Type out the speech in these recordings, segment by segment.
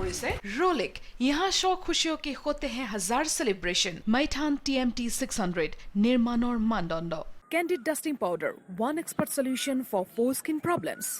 কৰিছে रोलिक। यहाँ शौक खुशियों के होते हैं हजार सेलिब्रेशन। मैथान TMT 600 निर्माणर मानदंड। Candid dusting powder, one expert solution for foreskin problems.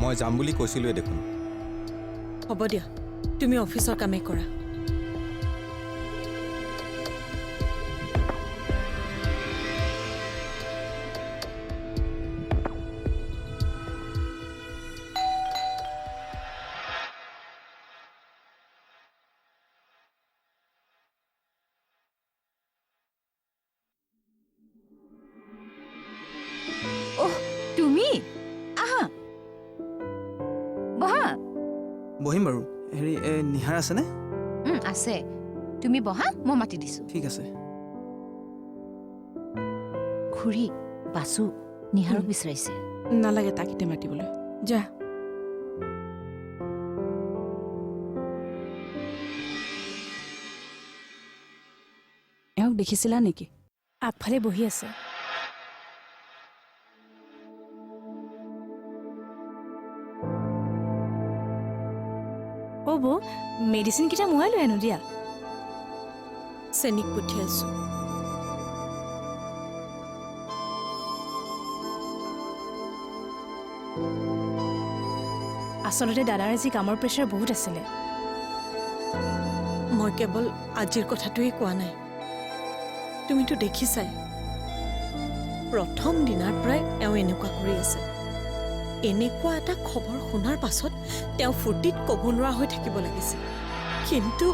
মই যাম বুলি কৈছিলোৱে দেখোন। হ'ব দিয়া, তুমি অফিচৰ কামে কৰা। তুমি আহা বহা। বহিম বাৰু। হেৰি নিহাৰ আছেনে? আছে, তুমি বহা, মই মাতি দিছো। ঠিক আছে। খুৰী বাসু নিহাৰক বিচাৰিছে। নালাগে তাকিতে মাতিবলৈ, যা। এওঁক দেখিছিলা নেকি? আগফালে বহি আছে। বৌ মেডিচিন কেইটা মোৱাই লৈ আনো দিয়া। চেনিক পঠিয়াইছো। আচলতে দাদাৰ আজি কামৰ প্ৰেছাৰ বহুত আছিলে। মই কেৱল আজিৰ কথাটোৱেই কোৱা নাই, তুমিতো দেখিছাই প্ৰথম দিনাৰ পৰাই এওঁ এনেকুৱা কৰি আছে। এনেকুৱা এটা খবৰ শুনাৰ পাছত তেওঁ ফূৰ্তিত ক'ব নোৱাৰা হৈ থাকিব লাগিছিল, কিন্তু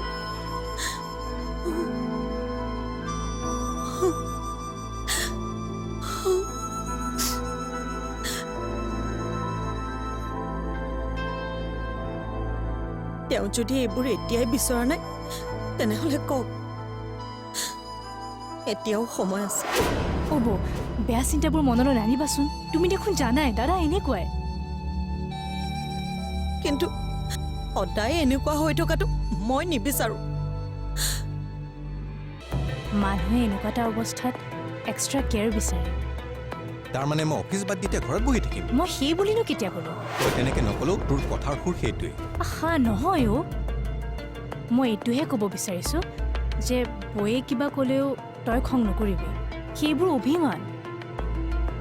তেওঁ যদি এইবোৰ এতিয়াই বিচৰা নাই তেনেহ'লে কওক, এতিয়াও সময় আছে। বৌ বেয়া চিন্তাবোৰ মনলৈ নানিবাচোন। তুমি দেখোন জানাই দাদা এনেকুৱাই। কিন্তু সদায় এনেকুৱা হৈ থকাটো মই নিবিচাৰো। মানুহে এনেকুৱা এটা অৱস্থাত এক্সট্ৰা কেয়াৰ বিচাৰে। তাৰমানে মই অফিচ বাদ দি ঘৰত বহি থাকিম? মই সেই বুলিনো কেতিয়া ক'লো? তই তেনেকে নকলেও তোৰ কথাৰ সুৰ সেইটোৱে। আহা নহয় অ', মই এইটোহে ক'ব বিচাৰিছো যে বৌয়ে কিবা ক'লেও তই খং নকৰিবি। সেইবোৰ অভিমান।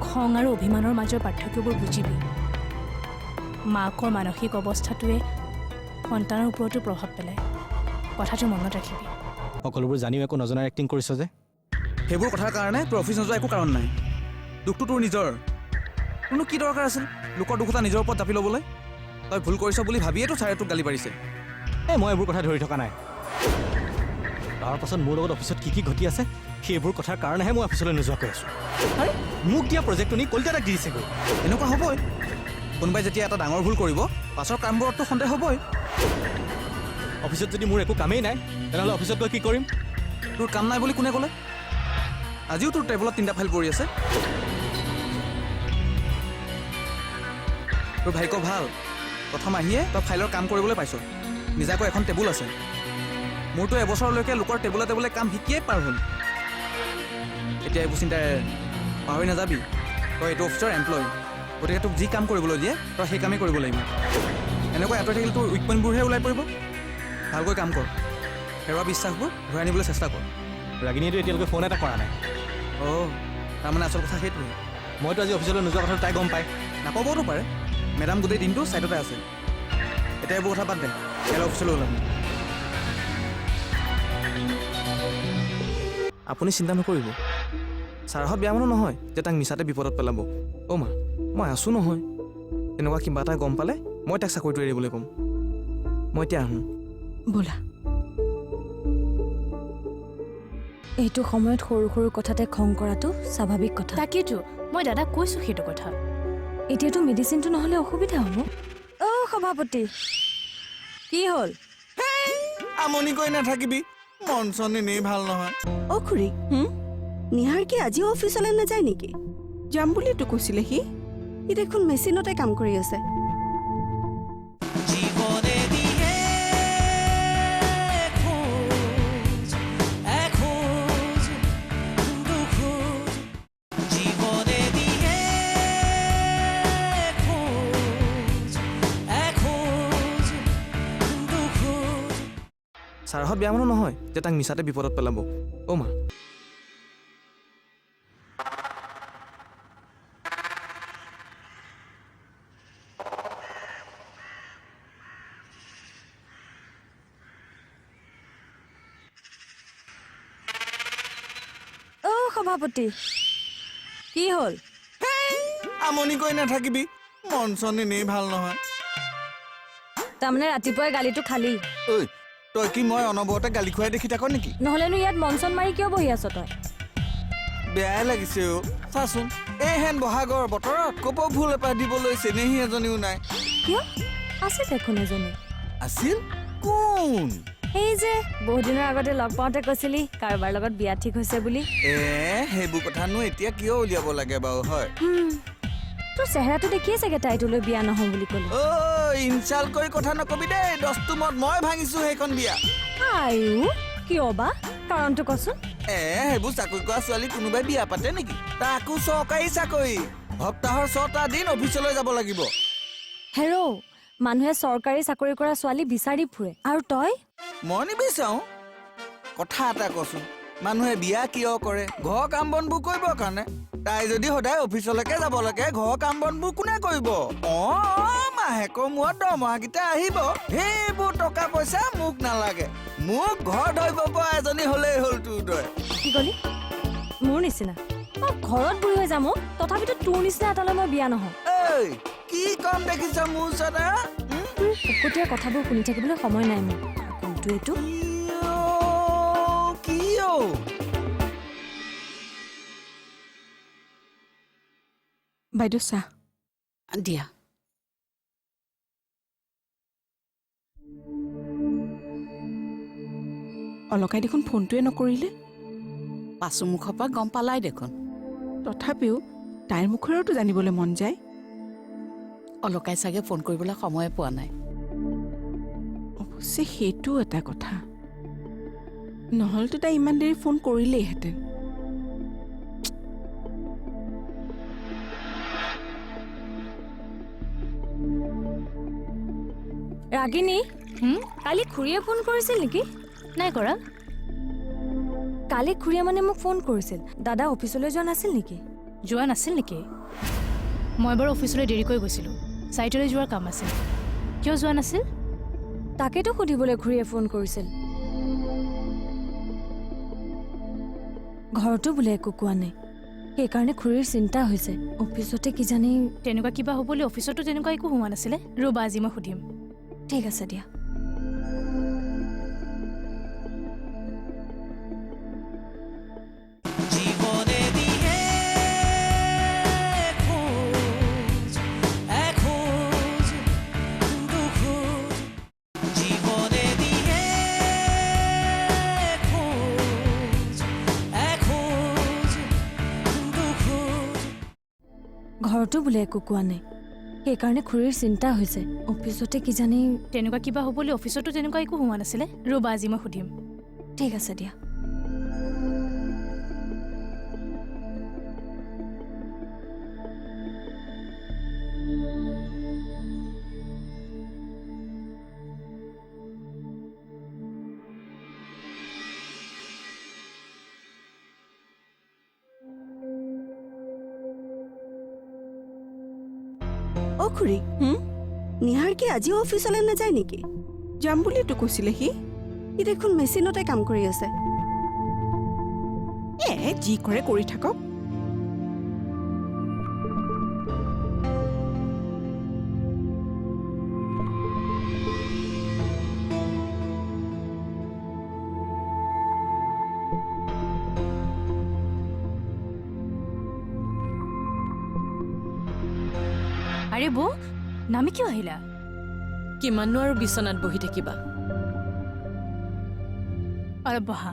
খং আৰু অভিমানৰ মাজৰ পাৰ্থক্যবোৰ বুজিবি। মাকৰ মানসিক অৱস্থাটোৱে সন্তানৰ ওপৰতো প্ৰভাৱ পেলায়। কথাটো মনত ৰাখিবি। সকলোবোৰ জানিও একো নজনাৰ এক্টিং কৰিছ যে। সেইবোৰ কথাৰ কাৰণে তোৰ অফিচ নোযোৱা একো কাৰণ নাই। দুখটো তোৰ নিজৰ। তোৰনো কি দৰকাৰ আছিল লোকৰ দুখ এটা নিজৰ ওপৰত জাপি ল'বলৈ? তই ভুল কৰিছ বুলি ভাবিয়েতো ছাৰে তোক গালি পাৰিছে। মই এইবোৰ কথা ধৰি থকা নাই। তাৰ পাছত মোৰ লগত অফিচত কি কি ঘটি আছে সেইবোৰ কথাৰ কাৰণেহে মই অফিচলৈ নোযোৱাকৈ আছোঁ। আৰে মোক দিয়া প্ৰজেক্টটো নি কলিতাক দি দিছেগৈ। এনেকুৱা হ'বই। কোনোবাই যেতিয়া এটা ডাঙৰ ভুল কৰিব পাছৰ কামবোৰততো সন্দেহ হ'বই। অফিচত যদি মোৰ একো কামেই নাই তেনেহ'লে অফিচত গৈ কি কৰিম? তোৰ কাম নাই বুলি কোনে ক'লে? আজিও তোৰ টেবুলত 3টা ফাইল পৰি আছে। তোৰ ভাগ্য ভাল, প্ৰথম আহিয়ে তই ফাইলৰ কাম কৰিবলৈ পাইছ। নিজাকৈ এখন টেবুল আছে। মোৰতো এবছৰলৈকে লোকৰ টেবুলে টেবুলে কাম শিকিয়েই পাৰ হ'ল। এতিয়া এইবোৰ চিন্তাই পাহৰি নাযাবি, তই এইটো অফিচৰ এমপ্লয়। গতিকে তোক যি কাম কৰিবলৈ দিয়ে তই সেই কামেই কৰিব লাগিব। এনেকৈ আঁতৰি থাকিলে তোৰ উইক পইণ্টবোৰহে ওলাই পৰিব। ভালকৈ কাম কৰ, হেৰুৱা বিশ্বাসবোৰ ঘূৰাই আনিবলৈ চেষ্টা কৰ। ৰাগিনীয়েতো এতিয়ালৈকে ফোন এটা কৰা নাই। অঁ, তাৰমানে আচল কথা সেইটোৱে। মইতো আজি অফিচলৈ নোযোৱা কথাটো তাই গম পায়। নাপাবওতো পাৰে। মেডাম গোটেই দিনটো ছাইডতে আছে। এতিয়া এইবোৰ কথা বাদ দে। ইয়াৰ অফিচলৈ ওলাম। আপুনি চিন্তা নকৰিব, ছাৰহঁত বেয়া মানুহ নহয় যে তাক মিছাতে বিপদত পেলাব। অ' মা, মই আছোঁ নহয়। তেনেকুৱা কিবা এটা গম পালে মই তাক চাকৰিটো এৰিবলৈ ক'ম। মই এতিয়া আহোঁ। ব'লা। এইটো সময়ত সৰু সৰু কথাতে খং কৰাটো স্বাভাৱিক কথা। তাকেইতো মই দাদাক কৈছোঁ সেইটো কথা। এতিয়াতো মেডিচিনটো নহ'লে অসুবিধা হ'ব। অ' সভাপতি, কি হ'ল? আমনি কৰি নাথাকিবি, মন চন এনেই ভাল নহয়। অ' খুৰী, নিহাৰ কি আজিও অফিচলৈ নাযায় নেকি? যাম বুলিতো কৈছিলে সি। সি দেখোন মেচিনতে কাম কৰি আছে। ছাৰহঁত বেয়া মানুহ নহয় যে তাক মিছাতে বিপদত পেলাব। অ' মা, অ' সভাপতি, কি হ'ল? আমনি কৰি নাথাকিবি, মন চন এনেই ভাল নহয়। তাৰমানে ৰাতিপুৱাই গালিটো খালি, ঐ, তই কি মই অনবৰতে গালি খুৱাই দেখি থাক নেকি? নহ'লেনো ইয়াত মন চন মাৰি কিয় বহি আছ তই? বেয়াই লাগিছে অ'। চাচোন, এইহেন বহাগৰ বতৰত কপৌ ফুল এপাহ দিবলৈ চেনেহী এজনীও নাই। কিয়? আছে দেখোন এজনী। আছিল? কোন? এই যে বহুত দিনৰ আগতে লগ পাওঁতে কৈছিলি কাৰোবাৰ লগত বিয়া ঠিক হৈছে বুলি। সেইবোৰ কথানো এতিয়া কিয় উলিয়াব লাগে বাৰু, হয়? তোৰ চেহেৰাটো দেখিয়ে চাগে তাই তোলৈ বিয়া নহওঁ বুলি ক'লে। অ' ইনচাল্ট কৰি কথা নকবি দেই, দস্তুমত মই ভাঙিছো সেইখন বিয়া। আয়ো, কিয় বা? কাৰণটো কচোন। সেইবোৰ চাকৰি কৰা ছোৱালী কোনোবাই বিয়া পাতে নেকি? তাকো চৰকাৰী চাকৰি, সপ্তাহৰ 6টা দিন অফিচলৈ যাব লাগিব। হেৰ', মানুহে চৰকাৰী চাকৰি কৰা ছোৱালী বিচাৰি ফুৰে, আৰু তই? মই নিবিচাৰো। কথা এটা কচোন, মানুহে বিয়া কিয় কৰে? ঘৰৰ কাম বনবোৰ কৰিবৰ কাৰণে। তাই যদি সদায় অফিচলৈকে যাব লাগে, ঘৰৰ কাম বনবোৰ কোনে কৰিব? মাহেকৰ মূৰত দৰমহাকেইটা আহিব, সেইবোৰ টকা পইচা মোক নালাগে। মোক ঘৰ ধৰিব পৰা এজনী হলেই হ'ল তোৰ দৰে। কি কলি? মোৰ নিচিনা? ঘৰত বুঢ়ী হৈ যাম, তথাপিতো তোৰ নিচিনা এটালৈ মই বিয়া নহওঁ। এই কি কম দেখিছ মোৰ ওচৰত? উকতীয়া কথাবোৰ শুনি থাকিবলৈ সময় নাই মোৰ। কোনটো এইটো? বাইদেউ চাহ। দিয়া। অলকাই দেখোন ফোনটোৱে নকৰিলে। পাছু মুখৰ পৰা গম পালাই দেখোন। তথাপিও তাইৰ মুখৰেতো জানিবলৈ মন যায়। অলকাই চাগে ফোন কৰিবলৈ সময়ে পোৱা নাই। অৱশ্যে সেইটো এটা কথা, নহ'লেতো তাই ইমান দেৰি ফোন কৰিলেইহেঁতেন। ৰাগিনী, কালি খুৰীয়ে ফোন কৰিছিল নেকি? নাই কৰা। কালি খুৰীয়ে মানে মোক ফোন কৰিছিল। দাদা অফিচলৈ যোৱা নাছিল নেকি? যোৱা নাছিল নেকি? মই বাৰু অফিচলৈ দেৰিকৈ গৈছিলোঁ, চাইটলৈ যোৱাৰ কাম আছিল। কিয় যোৱা নাছিল? তাকেতো সুধিবলৈ খুৰীয়ে ফোন কৰিছিল। ঘৰতো বোলে একো কোৱা নাই, সেইকাৰণে খুৰীৰ চিন্তা হৈছে। অফিচতে কিজানি তেনেকুৱা কিবা হ'বলৈ অফিচতো তেনেকুৱা একো হোৱা নাছিলে। ৰ'বা, আজি মই সুধিম। ঠিক আছে দিয়া। ঘৰতো বোলে একো কোৱা নাই, সেইকাৰণে খুৰীৰ চিন্তা হৈছে। অফিচতে কিজানি তেনেকুৱা কিবা হ'বলৈ অফিচতো তেনেকুৱা একো হোৱা নাছিলে। ৰ'বা, আজি মই সুধিম। ঠিক আছে দিয়া। অ' খুৰী, নিহাৰ কি আজিও অফিচলৈ নাযায় নেকি? যাম বুলিতো কৈছিলে সি সি দেখোন মেচিনতে কাম কৰি আছে। যি কৰে কৰি থাকক। আৰে বৌ নামি কিয় আহিলা? কিমাননো আৰু বিচনাত বহি থাকিবা? অলপ বহা।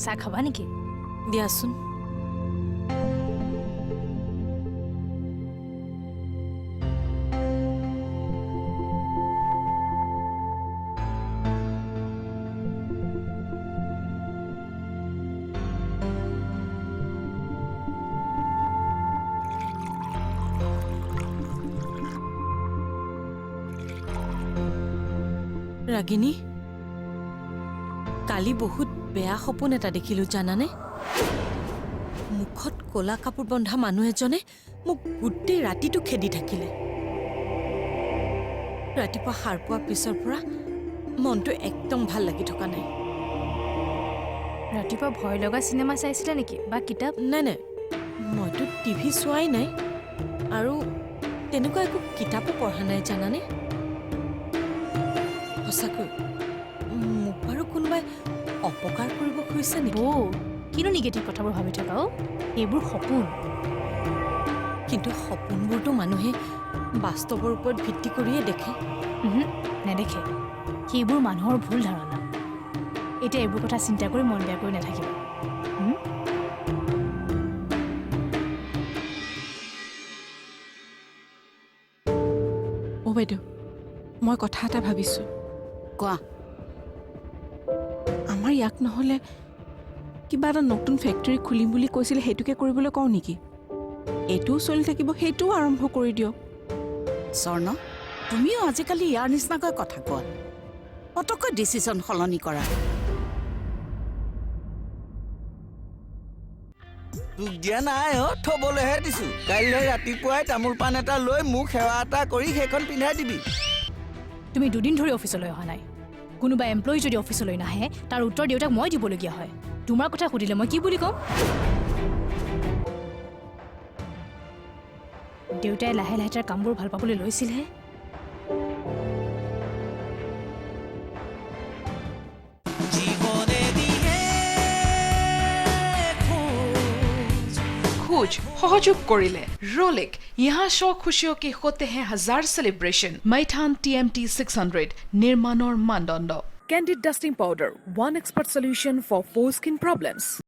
চাহ খাবা নেকি? দিয়াচোন। ৰাগিনী, কালি বহুত বেয়া সপোন এটা দেখিলো জানানে? মুখত ক'লা কাপোৰ বন্ধা মানুহ এজনে মোক গোটেই ৰাতিটো খেদি থাকিলে। ৰাতিপুৱা সাৰ পোৱাৰ পিছৰ পৰা মনটো একদম ভাল লাগি থকা নাই। ৰাতিপুৱা ভয় লগা চিনেমা চাইছিলা নেকি বা কিতাপ? নাই নাই, মইতো টিভি চোৱাই নাই আৰু তেনেকুৱা একো কিতাপো পঢ়া নাই জানানে। সঁচাকৈ মোক বাৰু কোনোবাই অপকাৰ কৰিব খুজিছে নেকি? বৌ কিনো নিগেটিভ কথাবোৰ ভাবি থকা অ'? এইবোৰ সপোন। কিন্তু সপোনবোৰতো মানুহে বাস্তৱৰ ওপৰত ভিত্তি কৰিয়ে দেখে। নেদেখে। সেইবোৰ মানুহৰ ভুল ধাৰণা। এতিয়া এইবোৰ কথা চিন্তা কৰি মন বেয়া কৰি নাথাকিবা। অ' বাইদেউ, মই কথা এটা ভাবিছোঁ। কোৱা। আমাৰ ইয়াক নহ'লে কিবা এটা নতুন ফেক্টৰী খুলিম বুলি কৈছিলে, সেইটোকে কৰিবলৈ কওঁ নেকি? এইটোও চলি থাকিব, সেইটোও আৰম্ভ কৰি দিয়ক। স্বৰ্ণ, তুমিও আজিকালি ইয়াৰ নিচিনাকৈ কথা কোৱা। পটককৈ ডিচিশ্যন সলনি কৰা। তোক দিয়া নাই থ'বলৈহে দিছোঁ। কাইলৈ ৰাতিপুৱাই তামোল পাণ এটা লৈ মোক সেৱা এটা কৰি সেইখন পিন্ধাই দিবি। তুমি দুদিন ধৰি অফিচলৈ অহা নাই। কোনোবা এমপ্লয়ী যদি অফিচলৈ নাহে তাৰ উত্তৰ দেউতাক মই দিবলগীয়া হয়। তোমাৰ কথা সুধিলে মই কি বুলি ক'ম? দেউতাই লাহে লাহে তাৰ কামবোৰ ভাল পাবলৈ লৈছিলহে। खोज सहयोग करिले रोलेक। यहाँ शौक खुशियों के होते हैं हजार सेलिब्रेशन। मैथान TMT 600 निर्माण और मानदंड। Candid dusting powder, one expert solution for foreskin problems.